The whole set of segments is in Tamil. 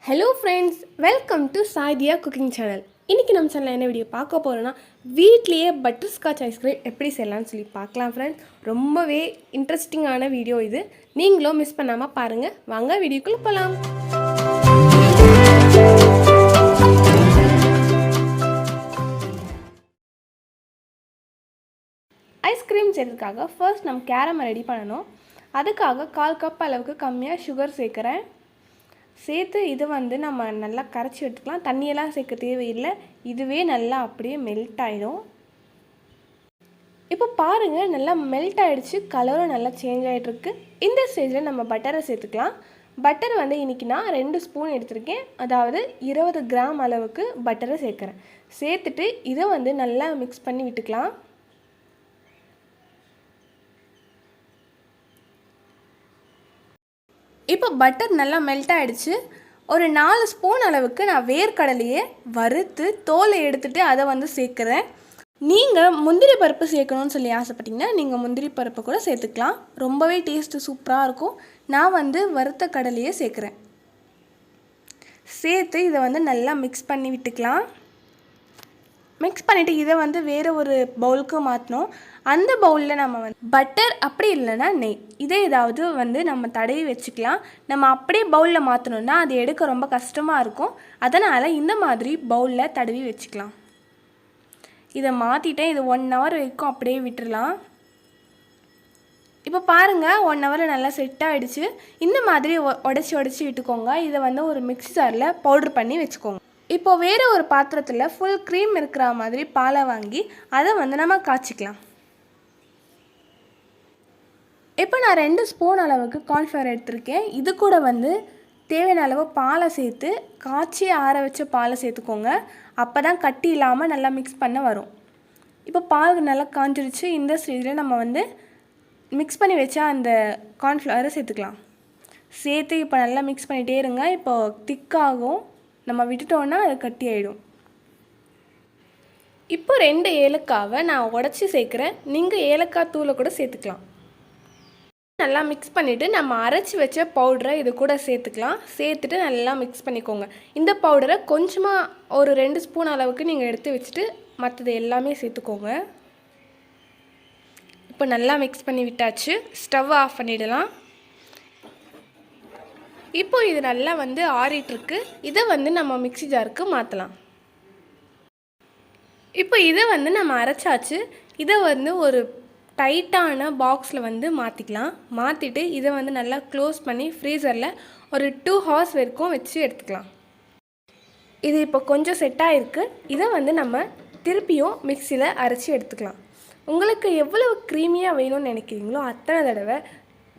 Hello friends, welcome to Saidiya Cooking Channel. இன்னைக்கு நம்ம சேனல்ல என்ன வீடியோ பார்க்க போறோம்னா வீட்லயே பட்டர்ஸ்காட்ச் ஐஸ்கிரீம் எப்படி செய்யலாம்னு சொல்லி பார்க்கலாம் फ्रेंड्स. ரொம்பவே இன்ட்ரஸ்டிங்கான வீடியோ இது. நீங்களும் மிஸ் பண்ணாம பாருங்க. வாங்க வீடியோக்குள்ள போலாம். ஐஸ்கிரீம் செய்யறதுக்காக ஃபர்ஸ்ட் நம்ம கேரமல் ரெடி பண்ணனும். அதுக்காக 1/4 கப் அளவுக்கு கம்மியா சுகர் சேர்க்கறேன். சேர்த்து இது வந்து நம்ம நல்லா கரைச்சி எடுத்துக்கலாம். தண்ணியெல்லாம் சேர்க்க தேவையில்லை. இதுவே நல்லா அப்படியே மெல்ட் ஆயிடும். இப்போ பாருங்க நல்லா மெல்ட் ஆயிடுச்சு. கலரும் நல்லா சேஞ்ச் ஆயிட்டு இருக்கு. இந்த ஸ்டேஜில் நம்ம பட்டரை சேர்த்துக்கலாம். பட்டர் வந்து இன்னைக்கு நான் 2 ஸ்பூன் எடுத்திருக்கேன். அதாவது 20 கிராம் அளவுக்கு பட்டரை சேர்க்குறேன். சேர்த்துட்டு இதை வந்து நல்லா மிக்ஸ் பண்ணி விட்டுக்கலாம். இப்போ பட்டர் நல்லா மெல்ட் ஆயிடுச்சு. ஒரு 4 ஸ்பூன் அளவுக்கு நான் வேர்க்கடலையை வறுத்து தோலை எடுத்துட்டு அதை வந்து சேர்க்குறேன். நீங்கள் முந்திரி பருப்பு சேர்க்கணும்னு சொல்லி ஆசைப்பட்டீங்கன்னா நீங்கள் முந்திரி பருப்பு கூட சேர்த்துக்கலாம். ரொம்பவே டேஸ்ட்டு சூப்பராக இருக்கும். நான் வந்து வறுத்த கடலையை சேர்க்குறேன். சேர்த்து இதை வந்து நல்லா மிக்ஸ் பண்ணி விட்டுக்கலாம். மிக்ஸ் பண்ணிவிட்டு இதை வந்து வேறு ஒரு பவுலுக்கு மாற்றணும். அந்த பவுலில் நம்ம வந்து பட்டர் அப்படி இல்லைன்னா நெய் இதே ஏதாவது வந்து நம்ம தடவி வச்சுக்கலாம். நம்ம அப்படியே பவுலில் மாற்றணுன்னா அது எடுக்க ரொம்ப கஷ்டமாக இருக்கும். அதனால் இந்த மாதிரி பவுலில் தடவி வச்சுக்கலாம். இதை மாற்றிட்டேன். இது 1 ஹவர் வரைக்கும் அப்படியே விட்டுடலாம். இப்போ பாருங்கள் 1 ஹவர் நல்லா செட் ஆகிடுச்சு. இந்த மாதிரி உடச்சி விட்டுக்கோங்க. இதை வந்து ஒரு மிக்ஸி ஜாரில் பவுட்ரு பண்ணி வச்சுக்கோங்க. இப்போ வேறு ஒரு பாத்திரத்தில் ஃபுல் க்ரீம் இருக்கிற மாதிரி பாலை வாங்கி அதை வந்து நம்ம காய்ச்சிக்கலாம். இப்போ நான் 2 ஸ்பூன் அளவுக்கு கார்ன்ஃப்ளவர் எடுத்திருக்கேன். இது கூட வந்து தேவையான அளவு பாலை சேர்த்து காய்ச்சி ஆற வச்ச பாலை சேர்த்துக்கோங்க. அப்போ தான் கட்டி இல்லாமல் நல்லா மிக்ஸ் பண்ண வரும். இப்போ பால் நல்லா காஞ்சிருச்சு. இந்த ஸ்டேஜில் நம்ம வந்து மிக்ஸ் பண்ணி வச்சா அந்த கார்ன்ஃப்ளவரை சேர்த்துக்கலாம். சேர்த்து இப்போ நல்லா மிக்ஸ் பண்ணிகிட்டே இருங்க. இப்போ திக்காகும். நம்ம விட்டுட்டோன்னா அது கட்டி ஆகிடும். இப்போ 2 ஏலக்காவை நான் உடச்சி சேர்க்குறேன். நீங்கள் ஏலக்காய் தூளை கூட சேர்த்துக்கலாம். நல்லா மிக்ஸ் பண்ணிவிட்டு நம்ம அரைச்சி வச்ச பவுடரை இது கூட சேர்த்துக்கலாம். சேர்த்துட்டு நல்லா மிக்ஸ் பண்ணிக்கோங்க. இந்த பவுடரை கொஞ்சமாக ஒரு 2 ஸ்பூன் அளவுக்கு நீங்கள் எடுத்து வச்சுட்டு மற்றது எல்லாமே சேர்த்துக்கோங்க. இப்போ நல்லா மிக்ஸ் பண்ணி விட்டாச்சு. ஸ்டவ் ஆஃப் பண்ணிடலாம். இப்போ இது நல்லா வந்து ஆறிட்டுருக்கு. இதை வந்து நம்ம மிக்ஸி ஜாருக்கு மாற்றலாம். இப்போ இதை வந்து நம்ம அரைச்சாச்சு. இதை வந்து ஒரு டைட்டான பாக்ஸில் வந்து மாற்றிக்கலாம். மாற்றிட்டு இதை வந்து நல்லா க்ளோஸ் பண்ணி ஃப்ரீசரில் ஒரு 2 ஹவர்ஸ் வரைக்கும் வச்சு எடுத்துக்கலாம். இது இப்போ கொஞ்சம் செட் ஆகிருக்கு. இதை வந்து நம்ம திருப்பியும் மிக்சியில் அரைச்சி எடுத்துக்கலாம். உங்களுக்கு எவ்வளவு க்ரீமியாக வேணும்னு நினைக்கிறீங்களோ அத்தனை தடவை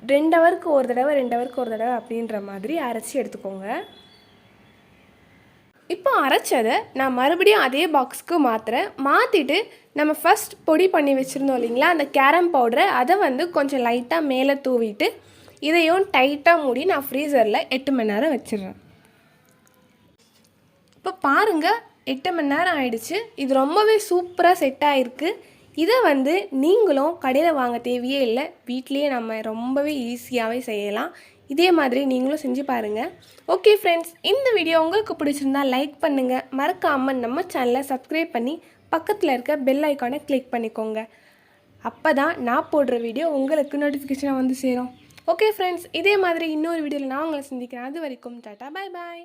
2 ஹவருக்கு ஒரு தடவை 2 ஹவருக்கு ஒரு தடவை அப்படின்ற மாதிரி அரைச்சி எடுத்துக்கோங்க. இப்போ அரைச்சதை நான் மறுபடியும் அதே பாக்ஸுக்கு மாற்றுறேன். மாற்றிட்டு நம்ம ஃபஸ்ட் பொடி பண்ணி வச்சுருந்தோம் இல்லைங்களா அந்த கேரம் பவுடரை அதை வந்து கொஞ்சம் லைட்டாக மேலே தூவிட்டு இதையும் டைட்டாக மூடி நான் ஃப்ரீசரில் 8 மணி நேரம் வச்சிடுறேன். இப்போ பாருங்கள் 8 மணி நேரம் ஆயிடுச்சு. இது ரொம்பவே சூப்பராக செட் ஆகிருக்கு. இதை வந்து நீங்களும் கடையில் வாங்க தேவையே இல்லை. வீட்லேயே நம்ம ரொம்பவே ஈஸியாகவே செய்யலாம். இதே மாதிரி நீங்களும் செஞ்சு பாருங்கள். ஓகே ஃப்ரெண்ட்ஸ், இந்த வீடியோ உங்களுக்கு பிடிச்சிருந்தா லைக் பண்ணுங்கள். மறக்காமல் நம்ம சேனலை சப்ஸ்கிரைப் பண்ணி பக்கத்தில் இருக்க பெல் ஐக்கானை கிளிக் பண்ணிக்கோங்க. அப்போ தான் நான் போடுற வீடியோ உங்களுக்கு நோட்டிஃபிகேஷனாக வந்து சேரும். ஓகே ஃப்ரெண்ட்ஸ், இதே மாதிரி இன்னொரு வீடியோவில் நான் உங்களை சந்திக்கிறேன். அது வரைக்கும் டாட்டா, பாய் பாய்.